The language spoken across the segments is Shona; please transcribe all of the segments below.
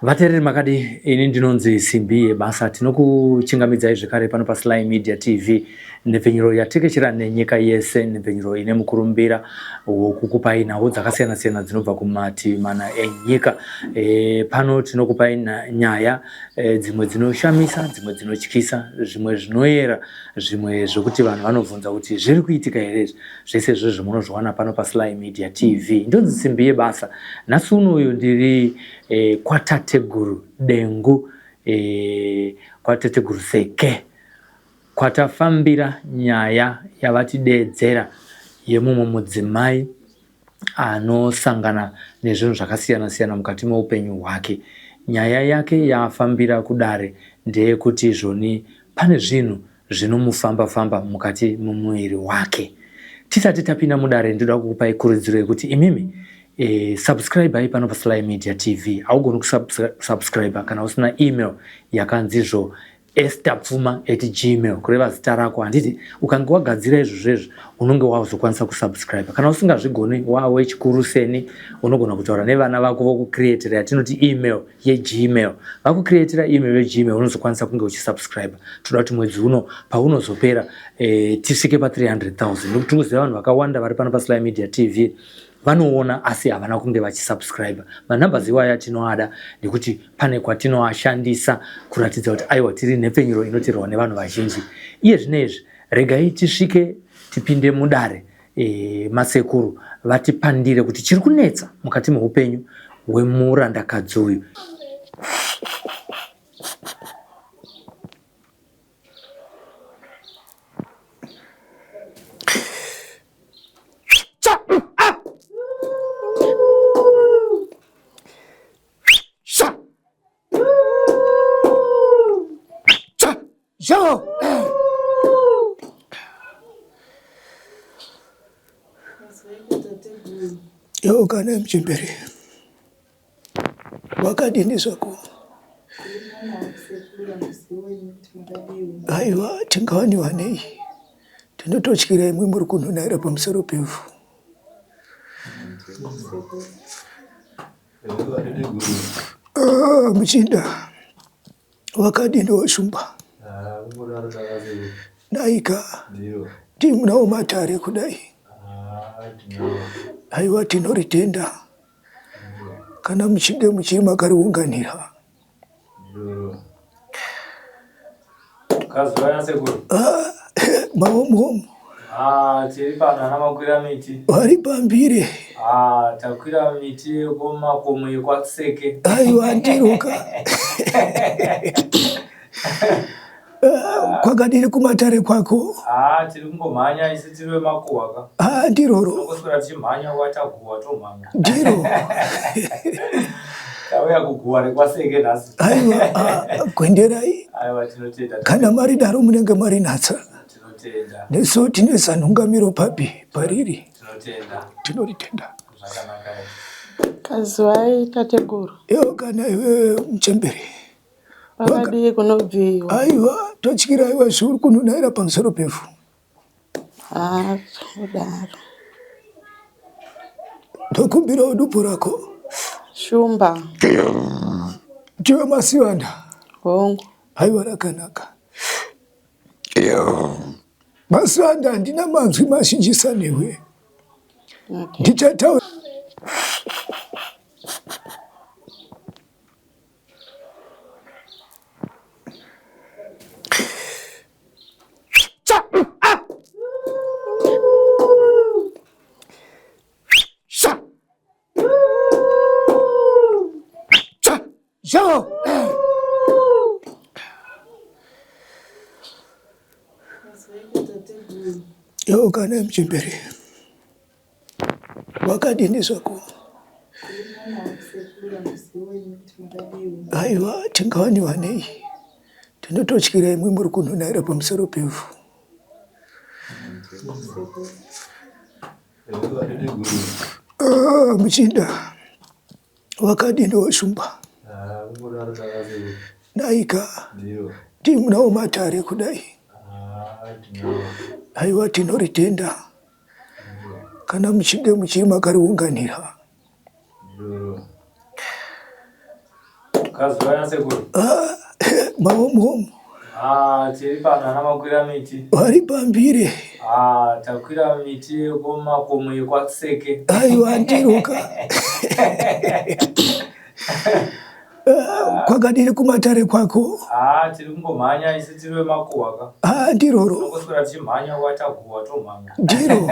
Vatereri makadi ini ndinonzi Simbi Yebasa tinokuchingamidzai zvekare pano paSly Media TV nepfenyuro yatekeshera nenyika yese nepfenyuro ine mukurumbira wokukupai nhau dzakasiyana siyana dzinobva kumati mana enyika. Pano tinokupai nyaya dzimwe dzinoshamisa, dzimwe dzinotyisa, zvimwe zvinoyera, zvimwe zvokuti vanhu vanovhunza kuti zviri kuitika here. Zvese izvozvo zvamunozviwana pano paSly Media TV. Ndonzi Simbi Yebasa. Nhasi unoyu ndiri kwatateguru dengu, kwatateguru seke kwatafambira nyaya yavatidedzera yemumwe mudzimai anosangana nezvinhu zvakasiyana siyana mukati meupenyu hwake. Nyaya yake yafambira kudare ndeyekuti izvoni pane zvinhu zvinomufamba famba mukati mumuviri wake. Tisati tapinda mudare ndoda kukupai kurudziro yekuti imimi subscribe hai pano paSly Media TV. Haugoni kusubscribe kana usina email yakanzizvo estapfuma@gmail kureva zita rako. Handiti ukange wagadzira izvozvo unonge wazokwanisa kusubscribe. Kana usingazvigoni wechikuru seni unogona kutaura nevana vako vokucreatira yatinoti email yeGmail. Vakucreatira email yeGmail unozokwanisa kunge uchisubscribe. Toda kuti mwedzi uno paunozopera tisvike pa300,000 ndokuti tinoziva vanhu vakawanda vari pano paSly Media TV vanoona asi havana kunge vachisubscribe. Manambers iwaya tinoada nekuti pane kwatinoashandisa kuratidza kuti aiwa tiri nepfenyuro inoteerwa nevanhu vazhinji. Iye zvinezvi regai tisvike tipinde mudare masekuru vatipandire kuti chiri kunetsa mukati meupenyu hwemurandakadzi uyu. Yo kana mchimbere wakadini zvako aiwa tingawani wanei tinototyira imwe muri kunhunaira pamusoro pevhu. Muchinda wakadini washumba naika timunawo matare kudai. Aiwa tinoritenda kana muchinde muchimakariunganira. Kazvaya sekuru. Maomo. Tiri pana namakwira miti. Vari pambire. Takwira miti yekumakomo yekwaseke. Aiwa ndiruka. Kwakadini kumatare kwako? Tiri kungomhanya isi tiri wemakuhwa ndiroro. Tongoswera tichimhanya wataguhwa tomhanya. Ndiro. Tauya kuguhwa rekwaseke nhasi. Aiwa gwenderai. Aiwa tinotenda. Kana mari daro munenge mari natsa. Tinotenda. Neso tineza nhungamiro papi pariri. Tinotenda. Tinoritenda. Zvakanaka. Kazwai tateguru. Yo kana iwe mchembere. Wakadii kunobviwa. Aiwa totyira aiwa zviri kunhunaira pamusoro pevhu. Kudaro. Ndokumbira udupu rako. Shumba. Tiwe Masivanda. Hongu. Aiwa rakanaka. Masivanda ndina manzwi mazhinjisa newe. Ndichataura. Yo kana mchimbere wakadini zvako? Aiwa tingawani wanei tinototyira imwe muri kunhunaira pamusoro pevhu. Muchinda wakadini washumba naika timunawo matare kudai. Aiwa tinoritenda kana muchinge muchimakariunganira. Kazvaya sekuru. Maomo. Tiri pano ana makwira miti. Wari pambire. Takwira miti kumakomo ekwaseke. Aiwa ndiruka. Kwakadini kumatare kwako? Tiri kungomhanya isi tiri makuhwa ka. Ndiroro. Tinongoswera tichimhanya wataguhwa tomhanya. Ndiro.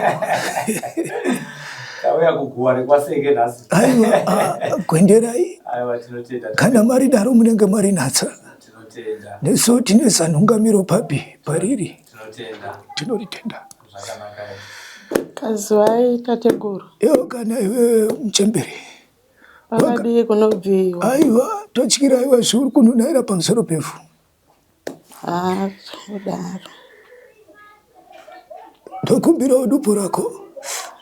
Tauya kuguhwa rekwaseke nhasi. Aiwa, kwenderai. Aiwa tinotenda. Kana mari daro munenge mari natsa. Tinotenda. Neso tinesa ntungamiro papi pariri. Tinotenda. Tinoritenda. Zvakanaka. Kazi wai tateguru. Kana iwe mchembere. Wakadii kunobviwa. Aiwa, tochikira iwe zviuri kununaira pamusoro pevhu. Kudaro. Ndokumbira udupo rako.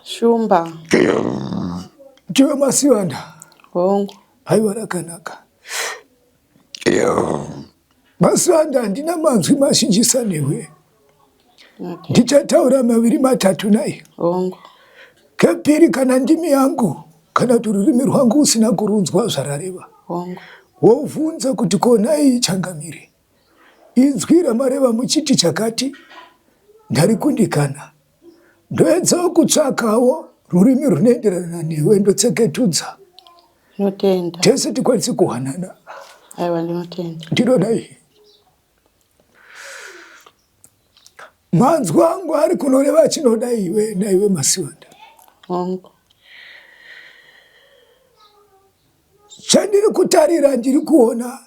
Shumba. Ndiwe Masiwanda. Hongu. Aiwa rakanaka. Masiwanda handina manzwi mazhinjisa newe. Ndichataura maviri matatu naye. Hongu. Kepiri kana ndimi yangu, kana tururimi rwangu usina kurunzwa zvarareva. Hongu. Wovunza kuti konai changamire. Inzwi ramareva muchiti chakati, ndari kundikana. Ndoedzawo kutsvakawo rurimi runoenderana newe ndotseketudza. Notenda. Tese tikwanise kuhanana. Aiwa ndinotenda. Ndinodai. Manzwi angu ari kunoreva achinoda iwe naiwe Masiwanda. Hongu. Chandiri kutarira ndiri kuona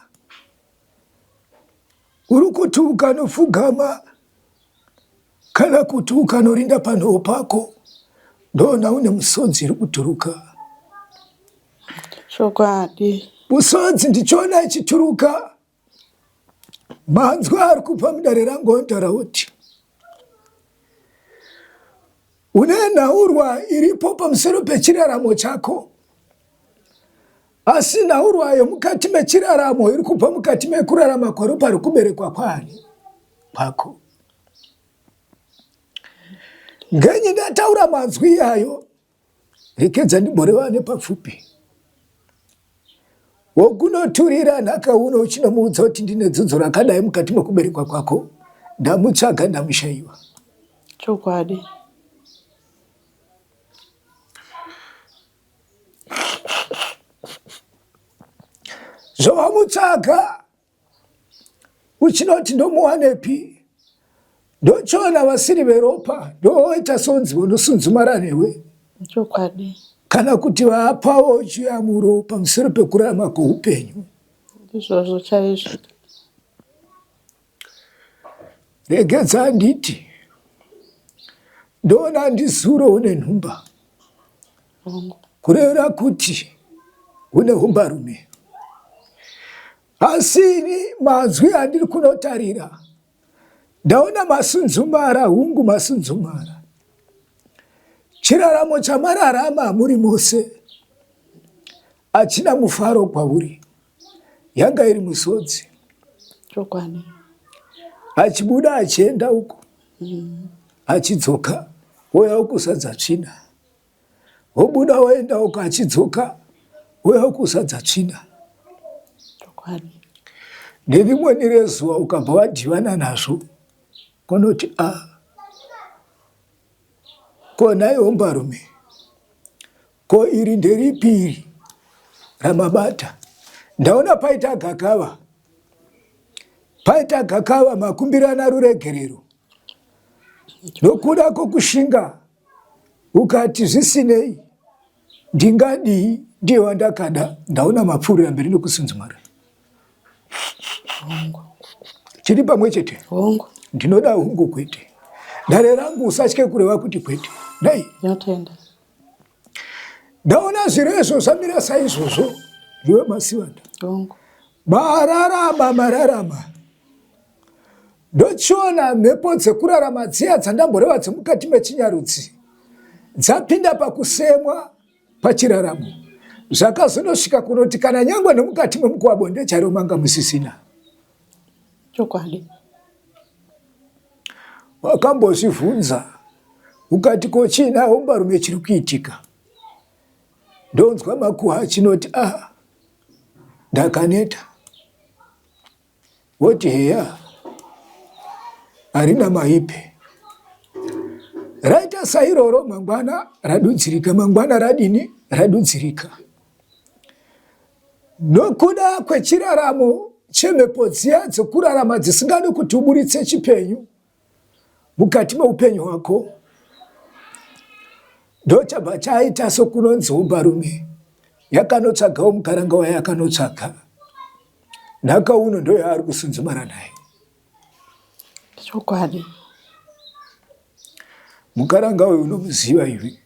uri kuti ukanofugama kana kuti ukanorinda panhoo pako ndoona une musodzi iri kuturuka. Chokwadi. Musodzi ndichoona ichituruka. Manzwi ari kubva mudare rangu antaura kuti une nhaurwa iripo pamusoro pechiraramo chako, asi nhaurwa yomukati mechiraramo iri kubva mukati mekurarama kwaro pari kuberekwa kwani kwako. Ngenyi ndataura manzwi iyayo, rekedza ndimboreva nepapfupi. Wokunoturira nhaka uno uchinomuudza kuti ndine dzidzo rakadai mukati mekuberekwa kwako, ndamutsvaga ndamushayiwa. Chokwadi. Zvawamutsvaga uchinoti ndomuwanepi, ndochiona vasiri veropa ndoita sonzi vonosunzumara newe. Chokwadi. Kana kuti vapawo chiyamuro pamusoro pekurarama kweupenyu. Izvozvo chaizvo. Regedza nditi ndoona ndizuro une nhumba. Hongu. Kureva kuti une humbarume. Asi ini manzwi andiri kunotarira ndaona masunzumara, hungu masunzumara. Chiraramo chamararama muri mose achina mufaro kwauri. Yanga iri musodzi. Chokwadi. Achibuda achienda uko. Achidzoka woya kusadza tsvina. Wobuda woenda uko achidzoka woya kusadza tsvina. Chokwadi. Nerimweni rezuva ukabva wadhivana nazvo konoti ko nai hombarume, ko iri nderipiri ramabata. Ndaona paita gakava. Paita gakava makumbirana ruregerero. Nokuda kokushinga ukati zvisinei ndingadii ndiye wandakada, ndaona mapfuurira mberi nokusunzumara. Hongu. Chiri pamwe chete. Hongu. Ndinoda hungu kwete. Dare rangu usatye kureva kuti kwete. Dai. Notenda. Ndaona zvirezo zvamira saizvozvo iwe Masiwanda. Hongu. Mararama. Ndochiona mhepo dzekurarama dziya dzandamboreva dzemukati mechinyarudzi dzapinda pakusemwa pachiraramo. Zvakazonosvika kunoti kana nyangwe nemukati memukuwa bonde charo manga musisina. Chokwadi. Wakambozvibvunza ukati kochina hombarume chiri kuitika. Ndonzwa makuhwa achinoti ndakaneta. woti heya harina maipe. Raita sairoro mangwana radudzirika, mangwana radini radudzirika. Nokuda kwechiraramo chemhepo dziya dzekurarama dzisingadi kuti uburitse chipenyu mukati meupenyu hwako, ndochabva chaita sokunonzi umbarume yakanotsvagawo mukaranga wayo yakanotsvaga. Nhaka uno ndo yaari kusunzumara naye. Chokwadi. Mukaranga wayo unomuziva ivi?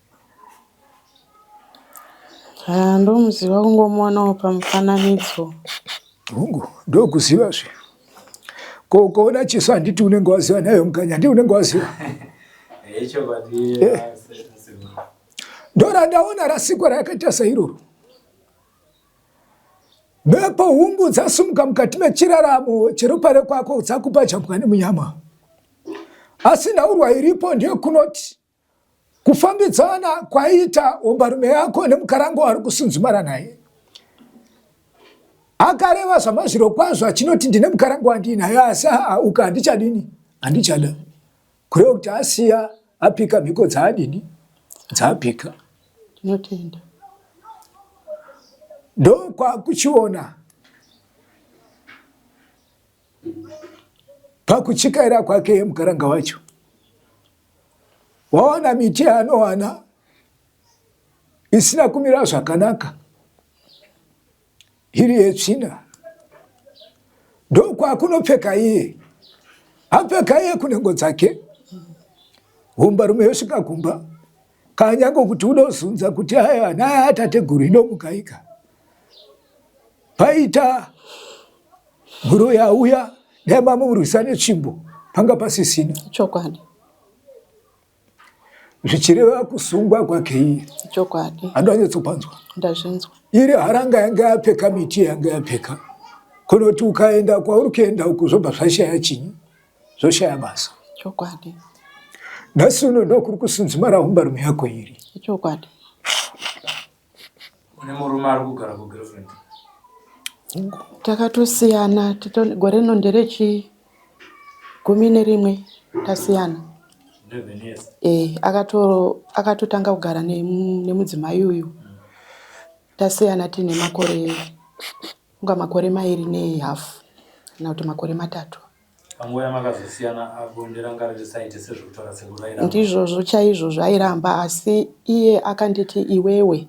Ndomuziva kungomuonawo pamufananidzo. Hungu ndokuziva zve. Ko ukaona chiso handiti unenge waziva nayo mukanya, ndi unenge waziva. Ndora ndaona rasikwa rakaita sairoro. Mhepo hungu dzasumuka mukati mechiraramo cheropare kwako dzakupa chapwani munyama. Asi nhaurwa iripo ndiyo kunoti kufambidzana kwaita umbarume yako nemukarango wari kusunzumara naye. Akareva zvamazviro kwazvo achinoti ndine mukarango wandinaye, asi uka handichadini, handichada. Kureva kuti asiya apika mhiko dzaadini, dzaapika. Tinotenda. Ndo kwakuchiona pakuchikaira kwake mukaranga wacho. Waona miti yaanowana isina kumira zvakanaka, iri yetsvina. Ndo kwakunopfeka iye. Apfeka iye kunengo dzake. Umbarume yosvika kumba. Kanyango kuti unozunza kuti aya naye atateguru inomukaika. Paita mhuro yauya nemamurwisa netsvimbo panga pasisina. Chokwadi. Zvichireva kusungwa kwake iye. Chokwadi. Handanyatsopanzwa. Ndazvinzwa. Iri haranga yanga yapfeka miti yanga yapfeka. Kunoti ukaenda kwauri kuenda uku zvobva zvashaya chinyi, zvoshaya basa. Chokwadi. Nhasi uno ndokuri kusunzumara umbarume yako iri. Chokwadi. Une murume ari kugara kugirlfriend? Takatosiyana, gore rino nderechi 11 tasiyana. 11 years. Akatotanga kugara nemudzimai uyu. Tasiyana tine makore mairi nehafu kana kuti makore 3. Panguva yamakazosiyana abonde ranga richisaite sezvekutaura sekuru airamba? Ndizvozvo chaizvozvo airamba, asi iye akanditi iwewe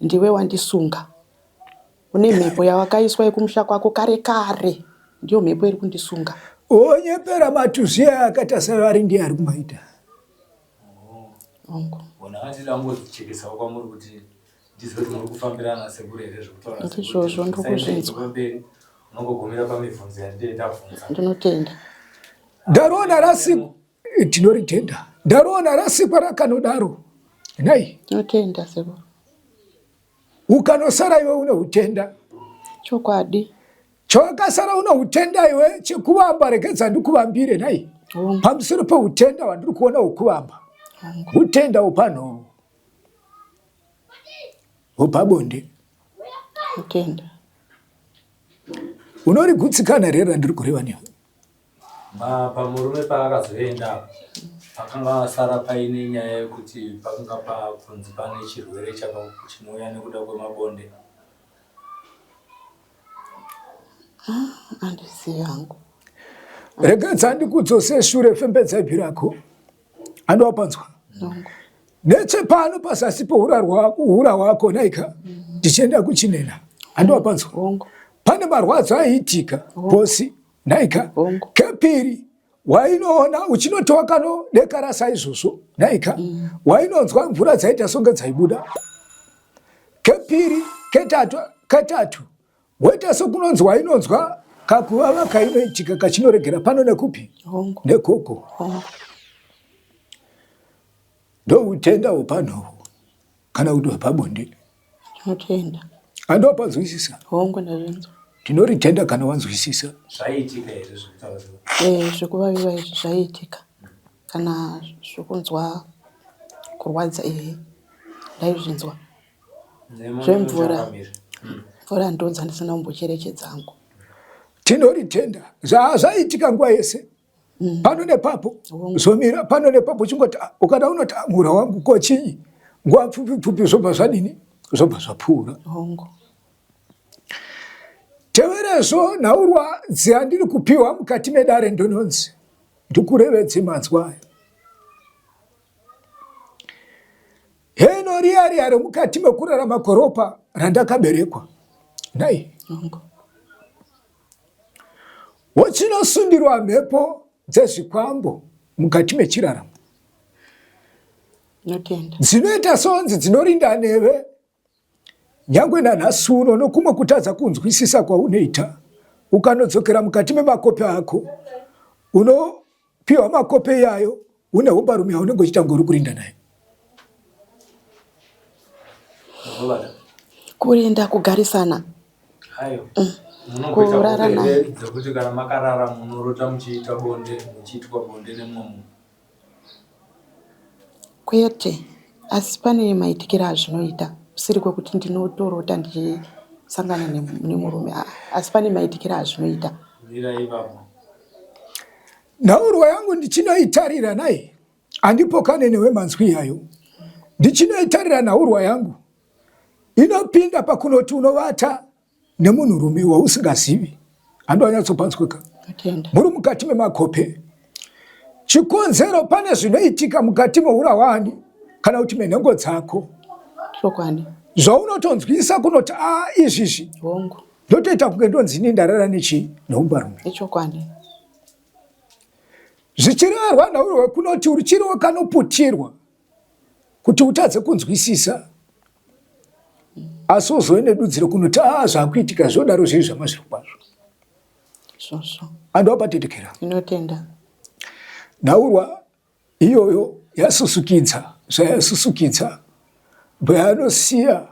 ndiwe wandisunga. Une mhepo yawakaiswa yekumusha kwako kare kare, ndiyo mhepo iri kundisunga. Onyepera matuziya akaita savari ndiye ari kumaita. Ongo. Bona atidangodzichekesa kwamuri kuti ndizwe kuti muri kufambirana sekuru here zvekutaura sekuru. Ndizvozvo ndokuzvinzwa. Unongogumira pamibvunzo yandiri ndabvunza. Ndinotenda. Ndarona rasiku tinoritenda. Ndarona rasikwa rakanodaro. Nai. Ndinotenda sekuru. Ukanosara iwe une hutenda. Chokwadi. Chawakasara une hutenda iwe chekuvamba rekedza ndikuvambire nai. Pamusoro pehutenda wandiri kuona hwekuvamba. Hutenda hwepanhoo. Hwepabonde. Ndinotenda. Unorigutsikana rero randiri kureva newe. Pamurume paakazoenda pakanga asara paine nyaya yekuti pakanga pabvunzi pane chirwere chinouya nekuda kwemabonde. Handisi yangu. Rekedza ndikudzose shure fembedza ibvi rako. Andowapanzwa. Nechepano pasasi pehura hwako naika ndichienda kuchinena. Andowapanzwa. Pane marwadzo aiitika posi naika. Kepiri wainoona uchinotowa kano deka saizvozvo naika. Wainonzwa mvura dzaita songe dzaibuda. Kepiri ketatu waita sokunonzi wainonzwa kakuvava kainoitika kachinoregera pano nekupi nekoko. Ndohutenda hwepanhoo kana kuti hwepabonde. Ndinotenda. Andopanzwisisa. Hongo ndazvinzwa. Tinoritenda kana wanzwisisa. Zvaiitika here zvekutaura? Zvekuvaviva izvi zvaiitika. Kana zvokunzwa kurwadza ndaizvinzwa. Zvemvura. Mvura ndodza ndisina kumbocherechedza hangu. tinoritenda zvaitika nguva yese. Pano nepapo zomira, pano nepapo chingoti ukada unoti mura wangu kochinyi nguva pfupi zvobva zvadini, zvobva zvapfuura. Teverezvo nhaurwa dzandiri kupiwa mukati medare ndononzi ndikurevedze manzwayo. Heno riya remukati mekurarama koropa randakaberekwa nai wachinosundirwa mhepo dzezvikwambo mukati mechiraramo dzinoita sonzi dzinorinda neve nyangwe nanhasi uno nokumwe kutadza kunzwisisa kwaunoita. Ukanodzokera mukati memakope ako unopiwa makope iyayo une umbarume yaunenge uchitanga uri kurinda naye. Kurinda kugarisana hayo kurara naye dzekuti kana makarara munorota muchiita bonde, muchiitwa bonde nemwomo kwete, asi pane maitikiro azvinoita usiri kwekuti ndinotorota ndichisangana nemurume, asi pane maitikiro azvinoita. Nhaurwa yangu ndichinoitarira naye handipokane newe manzwi yayo. Ndichinoitarira nhaurwa yangu inopinda pakunoti unovata nemunhurume wausingazivi, hando wanyatsopanzwika muri mukati memakope. Chikonzero pane zvinoitika mukati mehurahwani kana kuti menhengo dzako zvaunotonzwisa kunoti izvizvi ndotoita kunge ndonzini ndarara neumbarume. Zvichirehwa nhaurwa kunoti uchiriwo kanoputirwa kuti utadze kunzwisisa, asi uzove nedudziro kunoti zvakuitika zvodaro zviri zvamazviri kwazvo. Andu apatetekera nhaurwa iyoyo yasusukidza zvayasusukidza bvayanosiya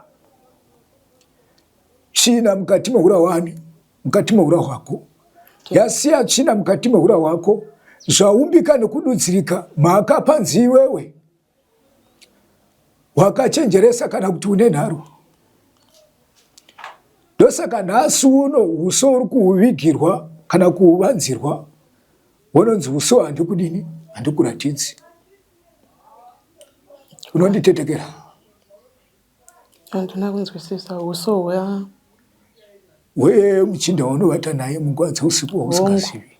tsvina mukati mehurahwani, mukati mehura hwako yasiya tsvina mukati mehura hwako zvaumbika nekududzirika mhaka panzi iwewe wakachenjeresa kana kuti une nharo. Ndosaka nhasi uno uso uri kuhuvigirwa kana kuhuvanzirwa wononzi uso handikudini, handikuratidzi. Unonditetekera? Handina kunzwisisa uso weye muchinda unovata naye munguva dzeusiku wausingazivi.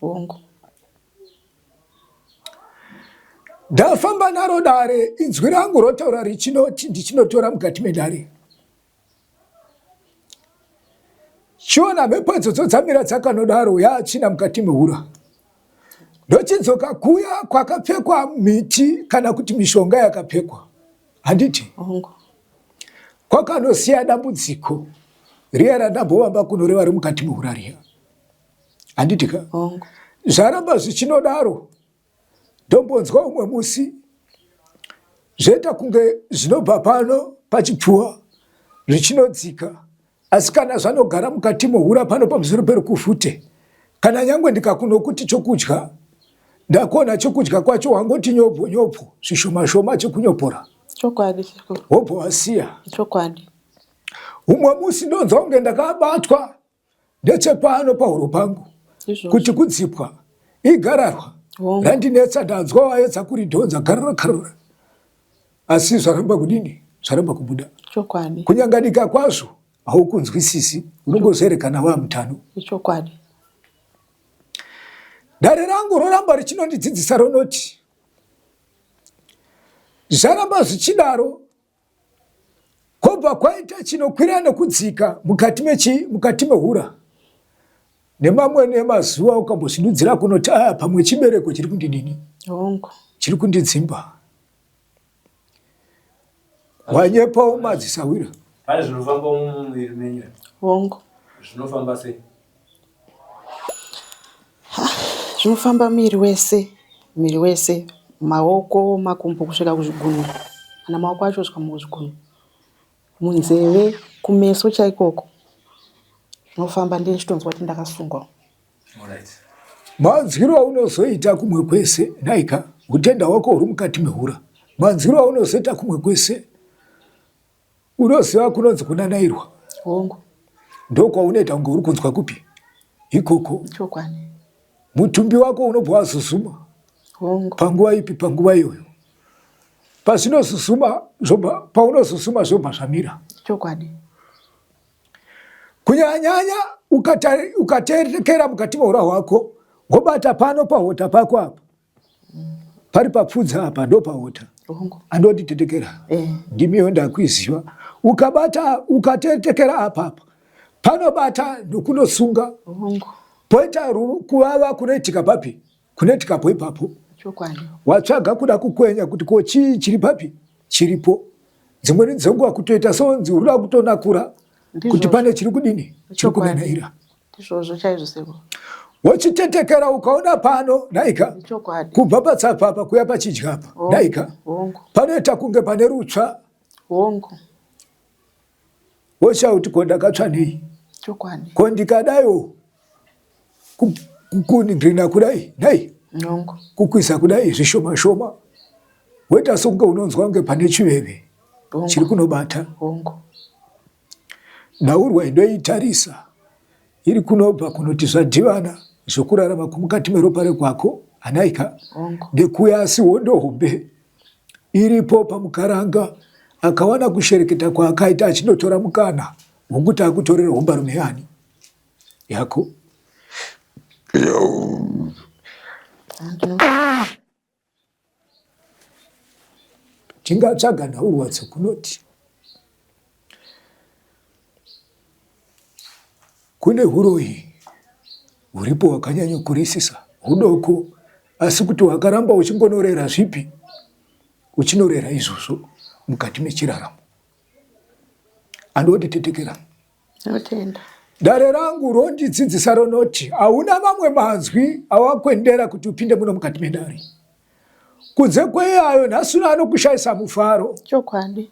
Ndafamba naro dare, inzwi rangu rotaura richinoti ndichinotora mukati medare. Chiona mhepo idzodzo dzamira dzakanodaro yaachina mukati mehura. Ndochidzoka kuya kwakapfekwa miti kana kuti mishonga yakapfekwa. Handiti? Kwakanosiya dambudziko riya randambovamba kunoreva mukati mehura riya. Handitika? Zvaramba zvichinodaro. Ndombonzwa umwe musi zvoita kunge zvinobva pano pachipfuva zvichinodzika, asi kana zvanogara mukati mehura pano pamusoro perukuvhute, kana nyangwe ndikakunokuti chokudya ndakuona chokudya kwacho wangoti nyobvo nyobvo zvishoma shoma chekunyopora wobva wasiya. Umwe musi ndonzwa kunge ndakabatwa ndechepano pahuro pangu kuti kudzipwa igararwa randinetsa ndanzwa waedza kuridhonza garara, asi zvaramba kudini, zvaramba kubuda. Kunyangadika kwazvo haukunzwisisi, unongozerekana wamutano. Dare rangu roramba richinondidzidzisa ronoti zvaramba zvichidaro kobva kwaita chinokwira nekudzika mukati mehura. Nemamwe nemazuva ukambozvidudzira kunoti pamwe chibereko chiri kundidini, chiri kundidzimba. Wanyepawo madzisawira. Pane zvinofamba mumuviri menyu zvinofamba sei? Zvinofamba miri wese, maoko, makumbo kusvika kuzvigunwe, kana maoko acho kusvika muzvigunwe, munzeve, kumeso chaikoko zvinofamba. Ndichitonzwa kuti ndakasungwa. Manzwiro aunozoita kumwe kwese naika utenda hwako uri mukati mehura. Manzwiro aunozoita kumwe kwese unoziva kunonzi kunanairwa. Ndokwa unoita kunge uri kunzwa kupi ikoko chokwadi mutumbi wako unobva wazuzuma hongu panguva ipi panguva iyoyo paunozuzuma zvobva zvamira chokwadi kunyanyanya ukaterekera mukati meura hwako wobata pano pahota pako apa pari papfudza apa ndo pahota hongu andotitetekera ndimiyo ndakwiziva ukaterekera apapa panobata nokunosunga hongu poita kuvava kunoitika papi kunoitikapo ipapo chokwadi watsvaga kuda kukwenya kuti ko chii chiri papi chiripo dzimweni dzenguva kutoita sonzi uruda kutonakura kuti pane chiri kudini chiri kunanaira ndizvozvo chaizvo seko wochitetekera ukaona pano naika chokwadi kubva patsapapa kuya pachidyapa naika hongu panoita kunge pane rutsva hongu wochauti ko ndakatsva nei chokwadi ko ndikadayo kuningirina kudai nai hongu kukwisa kudai zvishoma shoma woita songe unonzwa kunge pane chiveve chiri kunobata hongu naurwa indoitarisa iri kunobva kunoti zvadhivana zvokurarama kumukati meropa rekwako anaika hongu ndekuyasi wondohombe iripo pamukaranga akawana kushereketa kwaakaita achinotora mukana wokuti akutorera hombarume yani yako tingatsvaga nhaurwa dzekunoti kune huroyi huripo hwakanyanya kurisisa hudoko asi kuti wakaramba uchingonorera zvipi uchinorera izvozvo mukati mechiraramo andotitetekera notenda dare rangu rondidzidzisa ronoti hauna mamwe manzwi awakwendera kuti upinde muno mukati medare kunze kweyayo nhasuna anokushayisa mufaro chokwadi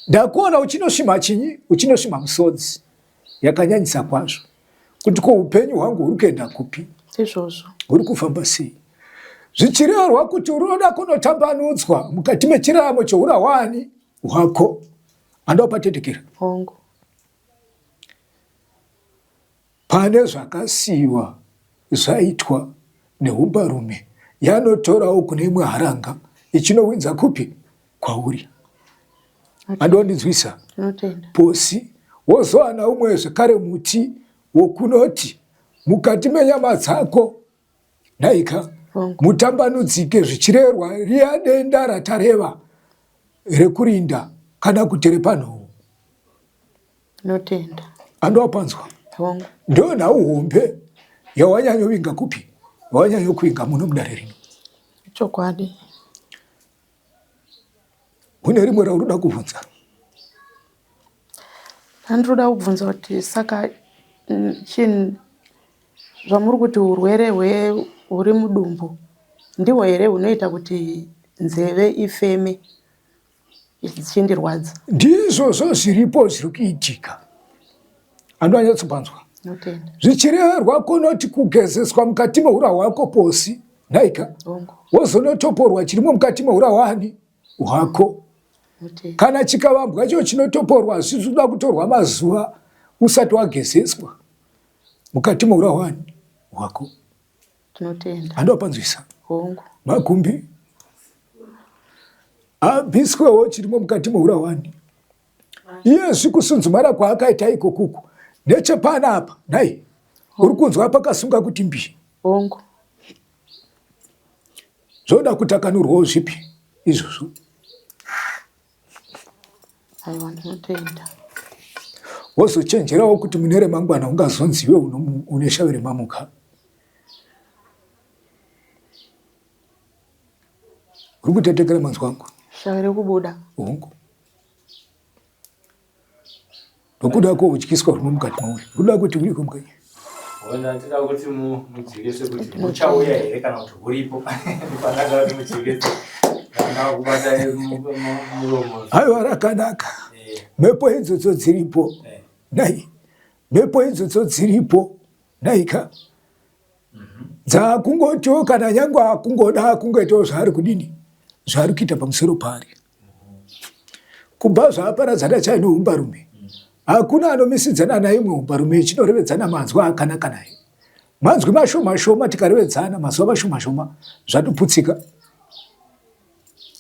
ndakuona uchinosvima chinyi uchinosvima musodzi yakanyanyisa kwazvo kuti ko upenyu hwangu huri kuenda kupi izvozvo huri kufamba sei zvichirehwa kuti unoda kunotambanudzwa mukati mechiraramo cheurahwani hwako andopatetekera hongu pane zvakasiyiwa zvaitwa neumbarume yanotorawo kune imwe haranga ichinowinza kupi kwauri andondinzwisa notenda posi wozowana umwe zvekare muti wokunoti mukati menyama dzako naika hongu mutambanudzike zvichirerwa riya denda ratareva rekurinda kana kuti repanhoo notenda andowapanzwa hongu ndo nhau hombe yawanyanyovinga kupi yawanyanyokuvinga muno mudare rino chokwadi une rimwe raunoda kubvunza handinoda kubvunza kuti saka chinhu zvamuri kuti urwere huri mudumbu ndihwo here hunoita kuti nzeve ifeme dzichindirwadza ndizvozvo zviripo zviri kuitika andowanyatsopanzwa notenda zvichirehwa kunoti kugezeswa mukati meura hwako posi naika hongu wozonotoporwa chirimo mukati meura hwani hwako notenda kana chikavambwa cho chinotoporwa zvizoda kutorwa mazuva usati wagezeswa mukati meura hwani hwako tinotenda andopanzwisa hongu magumbi abviswewo chirimo mukati meura hwani iyezvi kusunzumara kwaakaita ikokuku nechepanapa nai uri kunzwa pakasunga kuti mbii hongu zvoda kutakanurwawo zvipi izvozvo aiwa ndinotenda wozochenjerawo kuti mune remangwana ungazonziwe une shave remamuka uri kutetekera manzwi wangu shave rekubuda hongu nokuda koutyiswa rino mukati mauri ruda kuti uriko mukanyi ndinoda kuti mujekese kuti muchauya here kana kuti huripo panagara kuti mujekese kana kubata muromo aiwa rakanaka mhepo idzodzo dziripo nai mhepo idzodzo dziripo naika dzakungotiwo kana nyangwe akungoda kungoitawo zvaari kudini zvaari kuita pamusoro pari kubva zvaaparadzana chaino umbarume hakuna anomisidzana naimwe umbarume ichinorevedzana manzwa akanaka naye manzwi mashoma shoma tikarevedzana mazuva mashoma shoma zvatoputsika.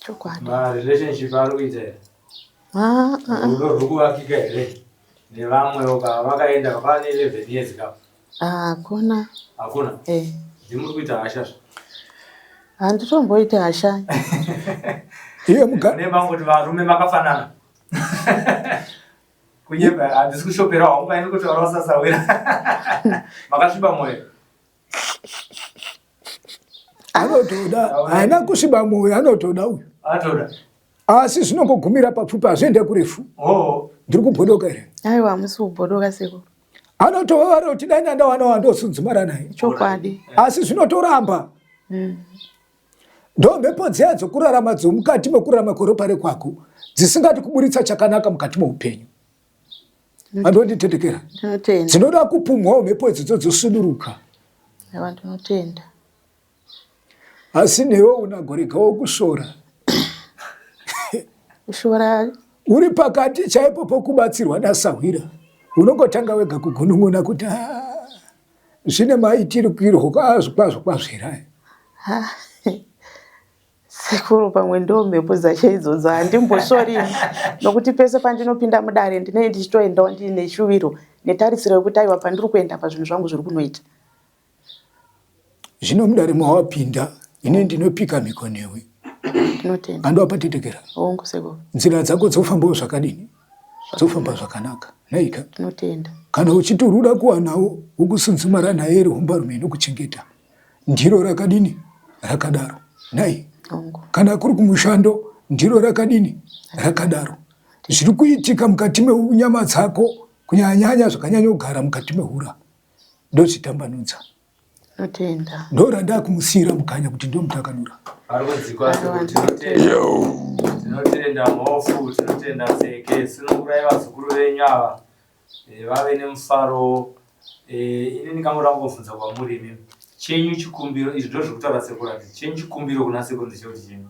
Chokwadi. Relationship ari kuita rudo rwekuvakika here nevamwe vakaenda pane 11 years kapa? Hakuna. Hakuna? Ndimuri kuita hasha? Handitomboita hasha. Kuti varume makafanana. Kunyeba handisi kushopera wangu kutaura usasawira. Makasviba mwoyo. Anotoda, haana kusviba mwoyo, anotoda uyu. Atoda. Asi zvinongogumira papfupi hazviende kurefu. Ndiri kubhodoka here? Aiwa, hamusi kubhodoka sekuru. Anotova kuti dai ndandawana wandosunzumara naye. Chokwadi. Asi zvinotoramba. Ndo mhepo dziya dzokurarama dzomukati mekurarama kweropa kwako dzisingati kuburitsa chakanaka mukati meupenyu. Andonditetekera. Dzinoda kupumwawo mhepo idzodzo dzosuduruka. Aiwa, ndinotenda. Asi newe unagoregawo kushora. Kushora uri pakati chaipo pokubatsirwa nasahwira. Unongotanga wega kugunun'una kuti zvine maitirikirwo kwazvo here. Sekuru pamwe ndo mhepo dzacho idzodzo handimboshori nokuti pese pandinopinda mudare ndinenge ndichitoendawo ndine shuwiro netarisiro yekuti aiwa pandiri kuenda pazvinhu zvangu zviri kunoita. Zvino mudare mawapinda ine ndinopika mhiko newe. Ndinotenda. Andowapatetekera. Hongu sekuru. Nzira dzako dzofambawo zvakadini? Dzofamba zvakanaka. Naika. Ndinotenda. Kana uchitoruda kuwanawo wokusunzumara naye rumbarume nokuchengeta. Ndiro rakadini? Rakadaro. Nai. Kana kuri kumushando ndiro rakadini? Rakadaro. Zviri kuitika mukati menyama dzako kunyanya zvakanyanya kugara mukati mehura ndozvitambanudza. Ndinotenda. Ndoranda kumusira mukanya kuti ndomutakanura. Tinotenda mhofu, tinotenda seke, sinokurai vazukuru venyu ava vave nemufaro. Ini ndikamboda kungobvunza kwamuri imi, chenyu chikumbiro, izvi ndo zvekutaura sekuru ati, chenyu chikumbiro kuna sekuru ndechekuti chenyu?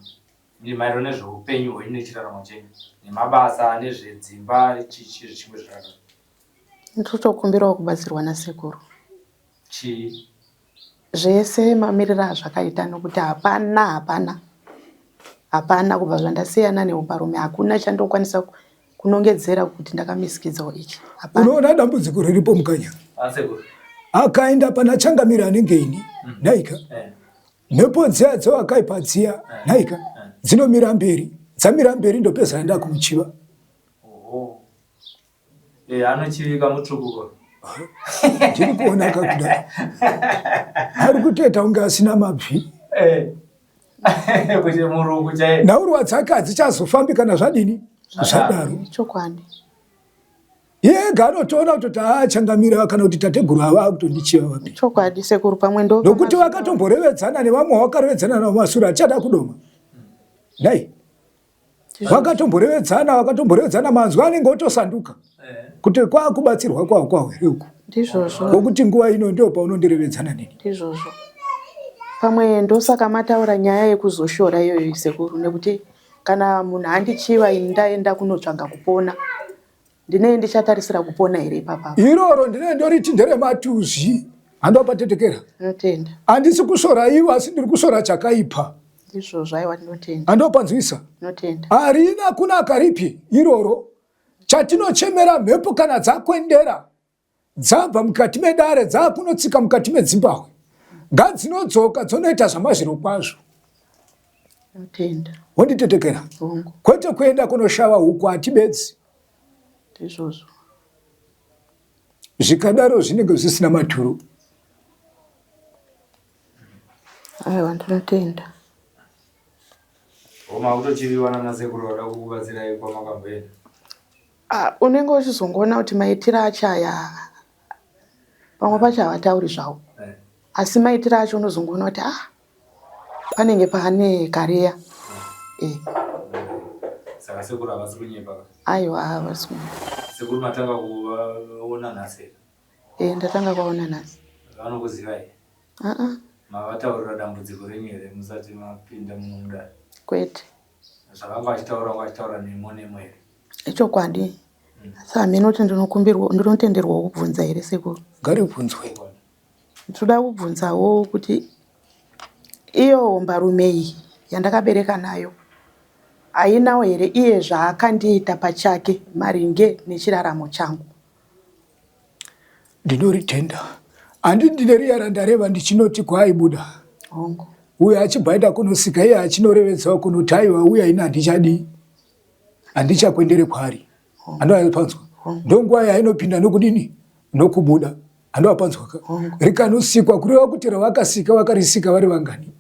Ndi maererano nezveupenyu hwenyu nechiraramo chenyu, nemabasa, nezvedzimba, chimwe zvakadaro. Ndinotokumbirawo kubatsirwa nasekuru. Chii? Zvese mamiriro azvakaita nokuti hapana kubva zvandasiyana neuparume hakuna chandokwanisa kunongedzera kuti ndakamisikidzawo ichi. Unoona dambudziko riripo mukanya. Akaenda pana changamira anenge ini, naika. Mhepo dziya dzawakaipa dziya, naika. Dzinomira mberi, dzamira mberi ndopedzana ndakumuchiva. Anochivika mutsvukuko. Ndiri kuona kakudai. Ari kuteta unge asina mabvi. Kuti murungu chaiye. Naurwa dzake hadzichazofambi kana zvadini? Zvadaro. Chokwadi. Yega anotoona kuti changamira kana kuti tateguru ava kutondichiva vapi. Chokwadi sekuru pamwe ndo. Nokuti wakatomborevedzana nevamwe wakarevedzana navo mashure achada kudoma. Dai. Wakatomborevedzana manzwi anenge otosanduka. Kuti kwakubatsirwa kwawo here uku. Ndizvozvo. Nokuti nguva ino ndo paunondirevedzana nini. Ndizvozvo. Pamwe ndosaka mataura nyaya yekuzoshora iyoyo sekuru nekuti kana munhu andichiva ini ndaenda kunotsvaga kupona ndinenge ndichatarisira kupona here ipapapo. Iroro ndinenge ndoriti nderematuzvi handopatetekera. Ndinotenda. Handisi kushora ivo asi ndiri kushora chakaipa. Ndizvozvo aiwa ndinotenda. Handopanzwisa. Ndinotenda. Harina kunaka ripi iroro. Chatinochemera mhepo kana dzakwendera dzabva mukati medare dzakunotsika mukati medzimbabwe ngadzinodzoka dzonoita zvamazviro kwazvo. Ndinotenda. Wonditetekera. Kwete kuenda kunoshava huku hatibedzi. Ndizvozvo. Zvikadaro zvinenge zvisina maturo. Aiwa ndinotenda. Kutochiviwana nasekuru vada kukubatsirai kwamakamboenda. Unenge uchizongoona kuti maitiro achaya pamwe pacho havatauri zvavo. Asi maitiro acho unozongoona kuti panenge pane kareya. Saka sekuru havasi kunyepa. Aiwa havasi kunyepa. Sekuru matanga kuona nhasi. Ndatanga kuona nhasi. Vanokuziva here? Mavataurira dambudziko renyu here musati mapinda mumudare? Kwete. Zvavanga achitaura nemo here? Chokwadi. Asi hamene kuti ndinotenderwa kubvunza here sekuru. Ngaribvunzwe. toda kubvunzawo kuti iyo hombarume iyi yandakabereka nayo hainawo here iye zvaakandiita pachake maringe nechiraramo changu? Ndinoritenda. Handi ndine riya randareva ndichinoti kwaaibuda. Hongu. Uye achibva aenda kunosika iye achinorevedzawo kunoti aiwa uya ina handichadi. Handichakwendere kwari. Andoapanzwa. Ndonguva yainopinda nokudini? Nokubuda. Andoapanzwa ka. Rikanosikwa kureva kuti ravakasika vakarisika vari vangani?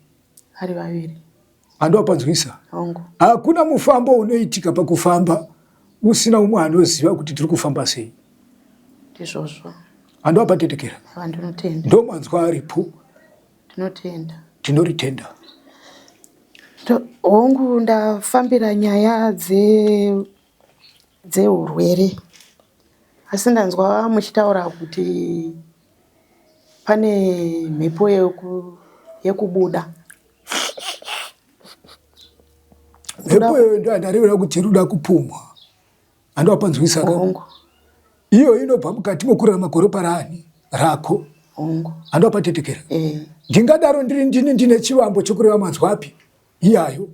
Vari vaviri. Andoapanzwisa. Hongu. Hakuna mufambo unoitika pakufamba usina umwe anoziva kuti tiri kufamba sei. Ndizvozvo. Andoapatetekera. Ndinotenda. Ndomanzwa aripo. Ndinotenda. Tinoritenda. Hongu, ndafambira nyaya dzeurwere. Asi ndanzwa muchitaura kuti pane mhepo yekubuda. Mhepo iyo ndarevera kuti inoda kupumwa. Andoapanzwisa ka. Hongu. Iyo inobva mukati mokurarama goropa raani rako. Hongu. Andoapatetekera. Ndingadaro ndine chivambo chokureva manzwapi iyayo.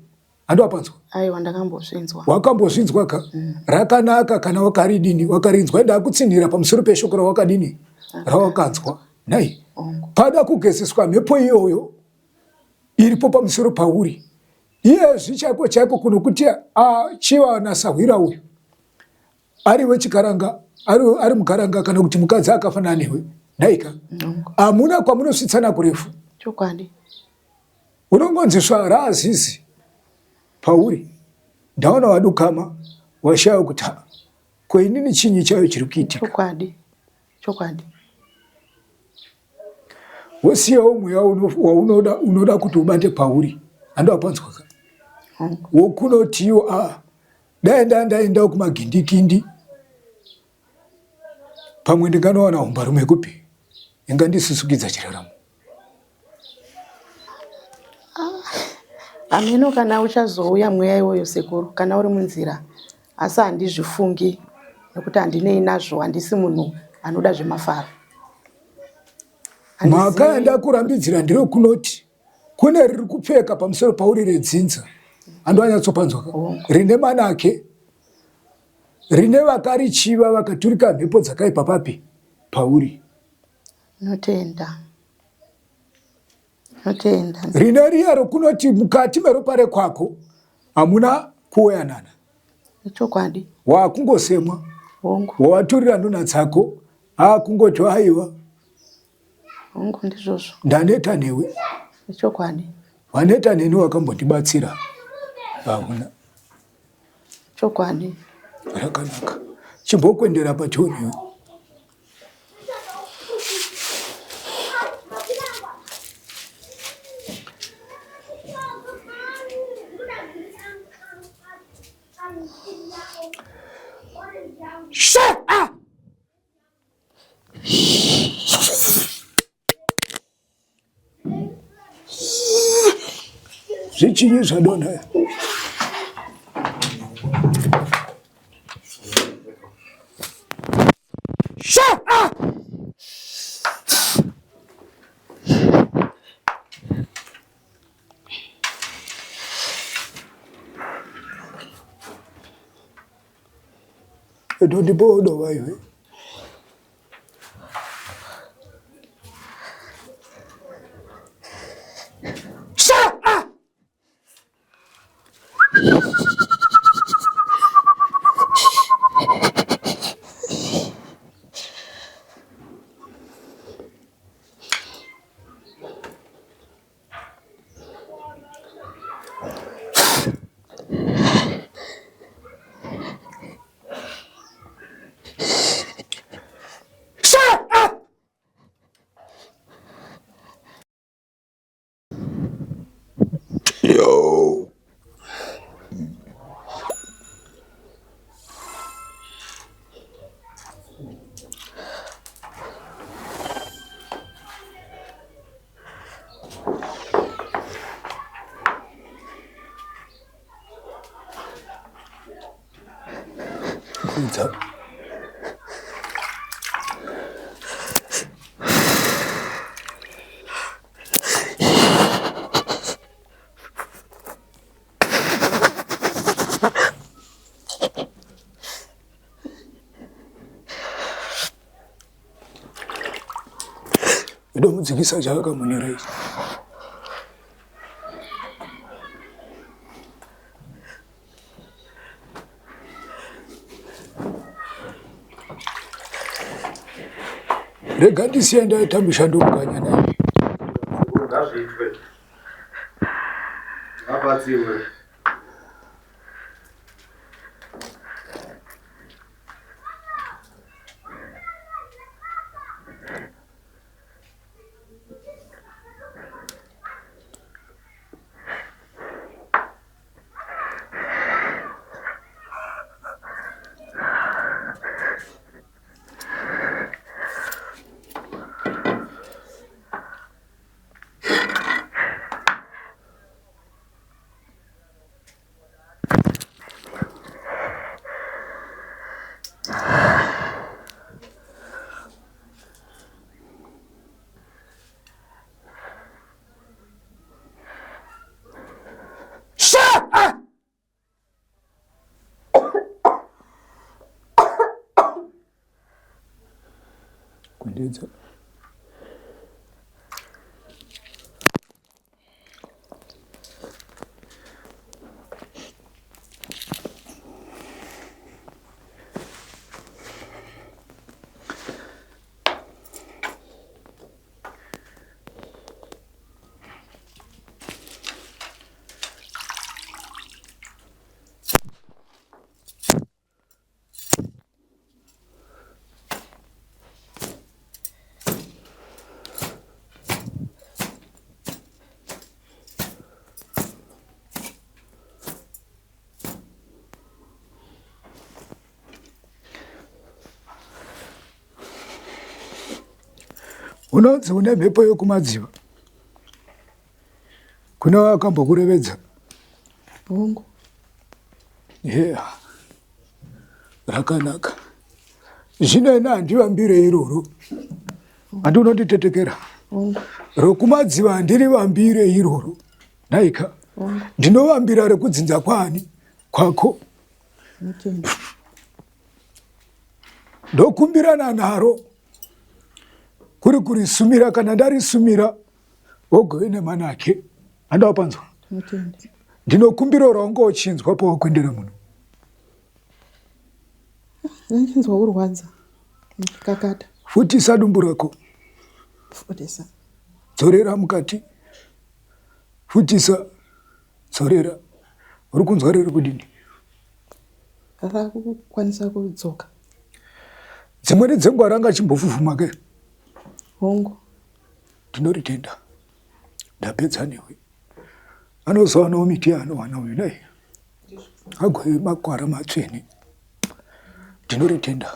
Andoapanzwa. Aiwa, ndakambozvinzwa. Wakambozvinzwa ka. Rakanaka kana wakaridini wakarinzwa ndakutsinhira pamusoro peshoko rawakadini rawakanzwa. Nai. Pada kugezeswa mhepo iyoyo iripo pamusoro pauri. Iye zvichako chako kunokuti chiva nasahwira uyu. Ari wechikaranga, ari mukaranga kana kuti mukadzi akafanana newe. Naika. Hamuna kwamunosvitsana kurefu. Chokwadi. Unongonziswa raazizi pauri. Ndaona wadukama washaya kuti kwenini chinyi chayo chiri kuitika. Chokwadi. Chokwadi. Wosiyawo mweya unoda kuti ubate pauri. Andoapanzwa ka. Wokunotiyo ndaenda kumagindikindi pamwe ndinganowana hombarume kupi ingandisisukidza chiraramo. Ameno kana uchazouya mweya iwoyo sekuru kana uri munzira, asi handizvifungi nekuti handinei nazvo, handisi munhu anoda zvemafaro. Makaenda kurambidzira ndiro kunoti kune riri kupfeka pamusoro pauri redzinza. Andoanyatsopanzwa ka. Rine manake. Rine vakarichiva vakaturika mhepo dzakaipa papi pauri. Notenda. Notenda. Rine riya rokunoti mukati meropa rekwako hamuna kuoyanana. Chokwadi. Wakungosemwa. Hongu. Wawaturira nduna dzako kungoti aiwa. Hongu, ndizvozvo. Ndaneta newe. Chokwadi. Waneta neni wakambondibatsira. Hamuna. Chokwadi. Rakanaka. Chimbokwendera pachoniyo. Shut up! Zvichinyi zvadonha. Shut up! Ndodibodo waiwe. Shut up! Yo. Kuza. ndomudzikisa chakamunyorei. Rega ndisiye ndaita mushando mukanya naye. Kundedza. Unonzi une mhepo yokumadziva. Kuna wakambokurevedza? Bongo. Yeah. Rakanaka. Zvino ina handivambire iroro. Handi unonditetekera. Rokumadziva handiri vambire iroro. Naika. Ndinovambira rekudzinza kwani kwako. Ndokumbirana naro. Kuri kurisumira kana ndarisumira ogove nemanake. Handa wapanzwa? Ndinokumbira raungochinzwa pawakuendera muno. Ndinochinzwa urwadza. Kakata. Futisa dumbu rako. Futisa. Dzorera mukati. Futisa. Dzorera. Uri kunzwa riri kudini? Rakukwanisa kudzoka. Dzimweni dzenguva ranga chimbofufuma ke. Hongo. Ndinoritenda. Ndapedza newe. Anozowana miti anowana uyu naye. Agwe makwara matsvene. Ndinoritenda.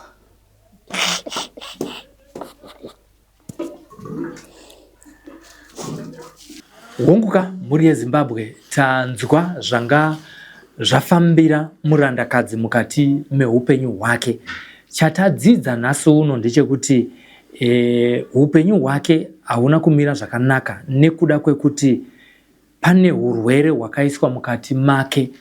Honguka muri yeZimbabwe tanzwa zvanga zvafambira murandakadzi mukati meupenyu hwake. Chatadzidza nhasi uno ndechekuti upenyu hwake hauna kumira zvakanaka nekuda kwekuti pane urwere hwakaiswa mukati make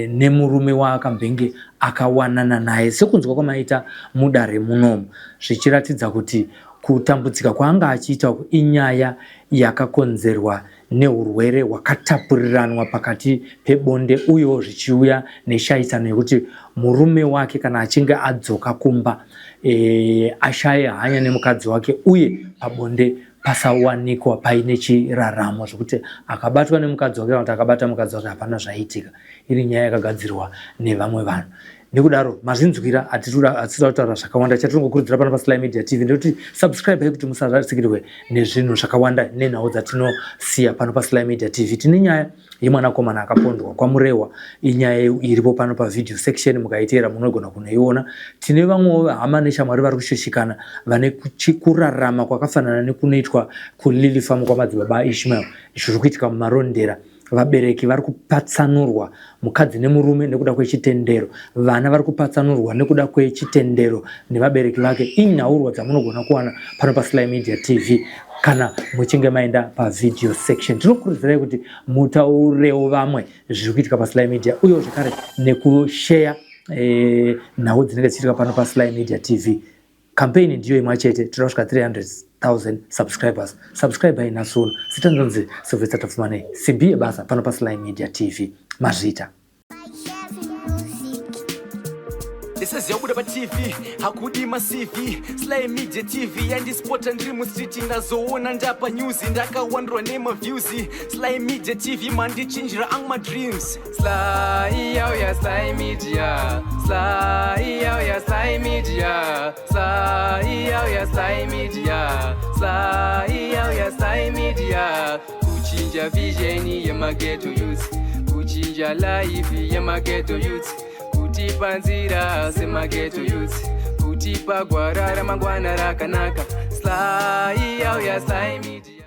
nemurume waakambenge akawanana naye sekunzwa kwamaita mudare munomu, zvichiratidza kuti kutambudzika kwaanga achiita inyaya yakakonzerwa neurwere hwakatapuriranwa pakati pebonde, uyewo zvichiuya neshaisano yekuti murume wake kana achinge adzoka kumba ashaya hanya nemukadzi wake uye pabonde pasawanikwa paine chiraramo, zvokuti akabatwa nemukadzi wake kana kuti akabata mukadzi wake hapana zvaiitika. Iri nyaya yakagadzirwa nevamwe vanhu. Nekudaro mazvinzwira hatida kutaura zvakawanda. Chatiringokurudzira pano paSly Media TV ndekuti subscribe kuti musarasikirwe nezvinhu zvakawanda nenhau dzatinosiya pano paSly Media TV. Tine nyaya yemwanakomana akapondwa kwaMurewa, inyaya iripo pano pavideo section, mukaiteera munogona kunoiona. Tine vamwewo hama neshamwari vari kushushikana vane kurarama kwakafanana nekunoitwa kuLilyfarm kwamadzibaba aIshmael. Izvo zviri kuitika mumarondera. Vabereki vari kupatsanurwa, mukadzi nemurume nekuda kwechitendero, vana vari kupatsanurwa nekuda kwechitendero nevabereki vake. Inhaurwa dzamunogona kuwana pano paSly Media TV kana muchinge maenda pavideo section. Tinokurudzirai kuti mutaurewo vamwe zviri kuitika paSly Media, uye zvakare nekushare nhau dzinenge dzichiitika pano paSly Media TV. Campaign ndiyo imwe chete, toda kusvika 300 1,000 subscribers. Subscribe ina soon. Sitanzonzi Sylvester Tafumane. Sibie basa pano pa Sly Media TV. Mazita. This is Yabuda TV, Hakudima CV, Sly Media TV, and this sport and dream street in Azoon and Japa News in Daka Wonder name of views. Sly Media TV, man, they change my dreams. Sly, yeah, Sly Media, Sly, yeah, Sly Media, Sly, yeah, Sly Media, Sly, yeah, Sly Media. Kuchinja vision, Yamageto youth, Kuchinja life, Yamageto youth. Kutipa nzira semageto youth, kutipa gwarara mangwana rakanaka. Sly, ya Sly Media.